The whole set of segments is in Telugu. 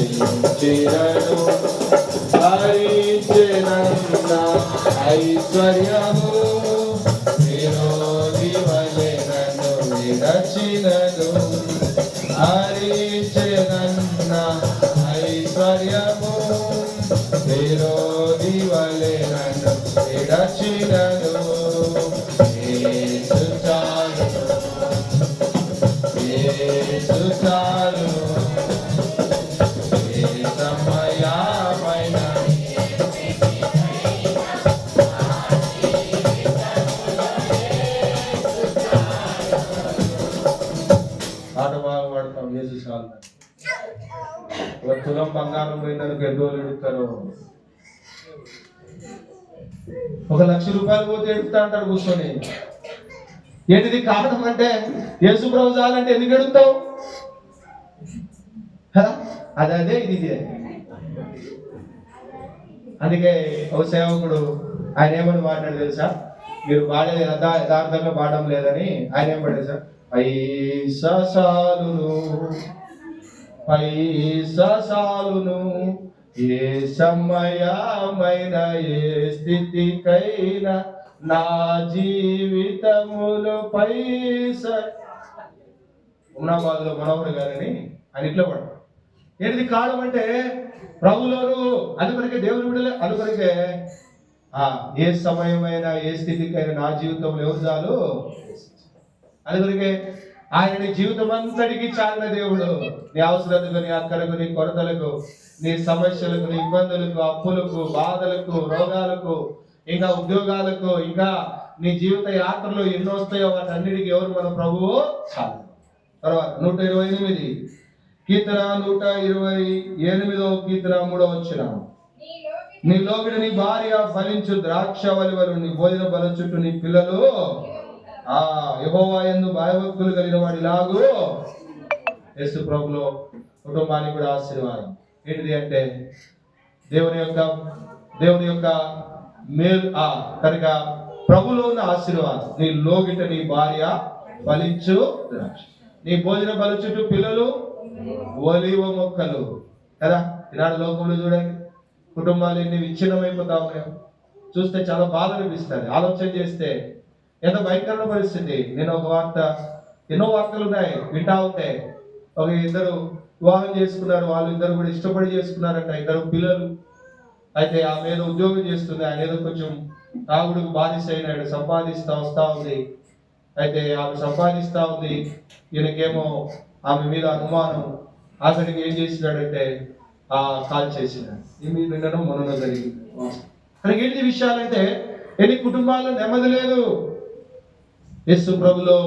హరించెదను హరించెదన్న ఐశ్వర్యము విరోధి వలె నన్ను విడచినను హరించెదన్న ఐశ్వర్యము విరోధి వలె నన్ను విడచినను యేసు చాలు యేసు చాలు సమయమైన పాట బాగా పాడతాం యేసు చాలు ఒక తులం బంగారం పోయినందుకు ఎన్ని రోజులు ఎడుతారు 1,00,000 రూపాయలు పోతే ఎడుతా అంటారు కూర్చొని ఏంటిది కారణం అంటే యేసు ప్రభు చాలంటే ఎందుకు ఎడుతావు అదే ఇది అందుకే ఒక సేవకుడు ఆయన ఏమని మాట్లాడు తెలుసా మీరు పాడే యథార్థంగా పాడడం లేదని ఆయన ఏం పడేది సార్ పైసాలును ఏ సమయమైన ఏ స్థితికైనా నా జీవితములో ఉన్నాబాదులో మనోహర్ గారని ఆయన ఇట్లా పడ ఏంటిది కాలం అంటే ప్రభులోను అందుకొరకే దేవుని విడుదల అందుకొరకే ఏ సమయమైనా ఏ స్థితికైనా నా జీవితంలో ఎవరు చాలు అందుకొరకే ఆయన నీ జీవితం అంతటికి చాలిన దేవుడు నీ అవసరాలకు నీ అక్కలకు నీ కొరతలకు నీ సమస్యలకు నీ ఇబ్బందులకు అప్పులకు బాధలకు రోగాలకు ఇంకా ఉద్యోగాలకు ఇంకా నీ జీవిత యాత్రలో ఎన్నో వస్తాయో వాటన్నిటికీ ఎవరు మన ప్రభువు చాలు. తర్వాత 128 కీర్తన 128వ కీర్తన 3వ వచనం నీ లోగిడి నీ భార్య ఫలించు ద్రాక్ష వలివలు నీ భోజన బల చుట్టూ నీ పిల్లలు యెహోవా యందు భయభక్తులు కలిగిన వాడు ఇలాగూ యేసు ప్రభులో కుటుంబానికి కూడా ఆశీర్వాదం ఏంటిది అంటే దేవుని యొక్క మేలు కనుక ప్రభులో ఉన్న ఆశీర్వాదం నీ లోగిట నీ భార్య ఫలించు ద్రాక్ష నీ భోజన బల చుట్టూ పిల్లలు ఒలివ మొక్కలు కదా. ఈనాడు లోకంలో చూడండి కుటుంబాలు ఎన్ని విచ్ఛిన్నమైపోతా ఉన్నాయో చూస్తే చాలా బాధ అనిపిస్తుంది. ఆలోచన చేస్తే ఎంత భయంకరమైన పరిస్థితి. నేను ఒక వార్త ఎన్నో వార్తలు ఉన్నాయి వింటా ఉంటే ఒక ఇద్దరు వివాహం చేసుకున్నారు, వాళ్ళు ఇద్దరు కూడా ఇష్టపడి చేసుకున్నారంట, ఇద్దరు పిల్లలు. అయితే ఆమె ఏదో ఉద్యోగం చేస్తుంది, ఆయన ఏదో కొంచెం తాగుడుకు బాధిత అయినాడు, సంపాదిస్తా వస్తా ఉంది. అయితే ఆమె సంపాదిస్తా ఉంది, ఈయనకేమో ఆమె మీద అనుమానం. ఆఖరికి ఏం చేసినాడంటే కాల్ చేసినాడు. ఈ వినడం మొన్న జరిగింది. కనుక ఏంటి విషయాలంటే ఎన్ని కుటుంబాల్లో నెమ్మది లేదు. యేసు ప్రభులో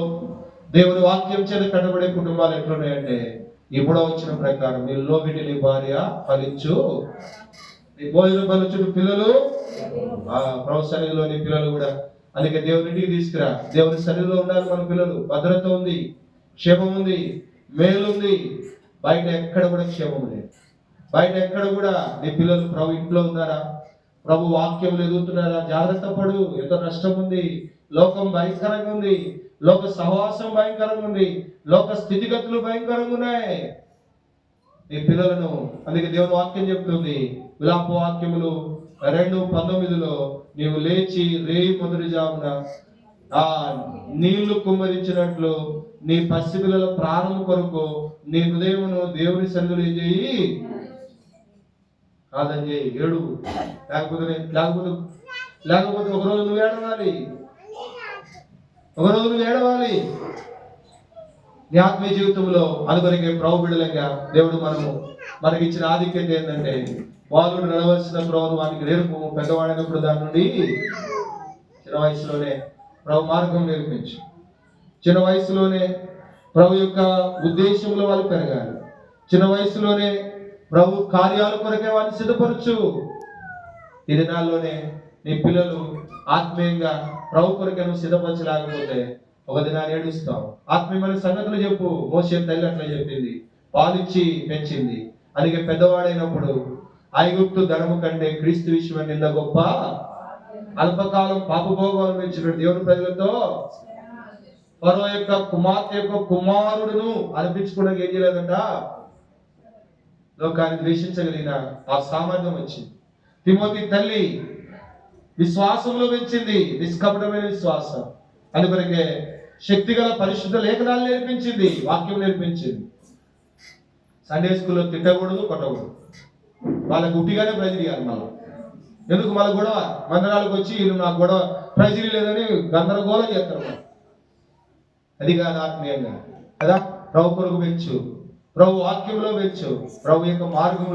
దేవుని వాక్యం చేత కట్టబడే కుటుంబాలు ఎట్లున్నాయంటే ఇప్పుడు వచ్చిన ప్రకారం నీ లోగిటి నీ భార్య ఫలించు నీ భోజన ఫలించు పిల్లలు ప్రభు సన్నిధిలో నీ పిల్లలు కూడా. అందుకే దేవునింటికి తీసుకురా. దేవుని సన్నిధిలో ఉండాలి మన పిల్లలు. భద్రత ఉంది, క్షేమం ఉంది, మేలు ఉంది. బయట ఎక్కడ కూడా క్షేమం లేదు. బయట ఎక్కడ కూడా నీ పిల్లలు ప్రభు ఇంట్లో ఉన్నారా, ప్రభు వాక్యం ఎదుగుతున్నారా, జాగ్రత్త పడు. ఎంతో నష్టం ఉంది. లోకం భయంకరంగా ఉంది, లోక సహవాసం భయంకరంగా ఉంది, లోక స్థితిగతులు భయంకరంగా ఉన్నాయి. నీ పిల్లలను అందుకే దేవుని వాక్యం చెప్తుంది విలాప వాక్యములు 2:19 నీవు లేచి రేయి మొదటి జామున నీళ్లు కుమ్మరించినట్లు నీ పసిపిల్లల ప్రాణం కొరకు నీ హృదయమును దేవుని సన్నిధిలో ఏం చేయి కాదని చేయి. ఏడు లేకపోతే ఒకరోజు నువ్వు ఏడవాలి, ఒకరోజు నువ్వు ఏడవాలి నీ ఆత్మీయ జీవితంలో. అందుకొరకే ప్రభు బిడ్డలంగా దేవుడు మనకి ఇచ్చిన ఆధిక్యత ఏంటంటే బాలుడు నడవలసిన ప్రభును వానికి నేర్పు. పెద్దవాడైనప్పుడు దాని నుండి చిన్న వయసులోనే ప్రభు మార్గం నేర్పించు. చిన్న వయసులోనే ప్రభు యొక్క ఉద్దేశంలో వాళ్ళు పెరగాలి. చిన్న వయసులోనే ప్రభు కార్యాల కొరకే వాళ్ళు సిద్ధపరచు. ఈ దినాల్లోనే నీ పిల్లలు ఆత్మీయంగా ప్రభు కొరకే నువ్వు సిద్ధపరచలేకపోతే ఒక దినాన్ని ఏడుస్తావు. ఆత్మీయమైన సంగతులు చెప్పు. మోషే తల్లి అట్లా చెప్పింది, పాలిచ్చి పెంచింది. అందుకే పెద్దవాడైనప్పుడు ఐగుప్తు ధనము కంటే క్రీస్తు విషయం నింద గొప్ప. అల్పకాలం పాపభోగం అనిపించిన దేవుని ప్రజలతో ఫరో యొక్క కుమార్తె యొక్క కుమారుడును అనిపించుకోవడానికి ఏం చేయలేదంట, లోకాన్ని ద్వేషించగలిగిన ఆ సామర్థ్యం వచ్చింది. తిమోతి తల్లి విశ్వాసంలో పెంచింది, నిష్కపటమైన విశ్వాసం. అందుకొరకే శక్తిగల పరిశుద్ధ లేఖనాలు నేర్పించింది, వాక్యం నేర్పించింది. సండే స్కూల్లో తిట్టకూడదు, కొట్టకూడదు. వాళ్ళకి ఉట్టిగానే ప్రైజ్ ఇవ్వాలి. మళ్ళీ ఎందుకు మళ్ళీ గొడవ? మందిరాలకు వచ్చి వీళ్ళు నాకు గొడవ ప్రైజ్ లేదని గందరగోళం చేస్తారు. అది కాదు ఆత్మీయంగా కదా. ప్రభు కొరకు పెంచు, ప్రభు వాక్యంలో పెంచు, ప్రభు యొక్క మార్గం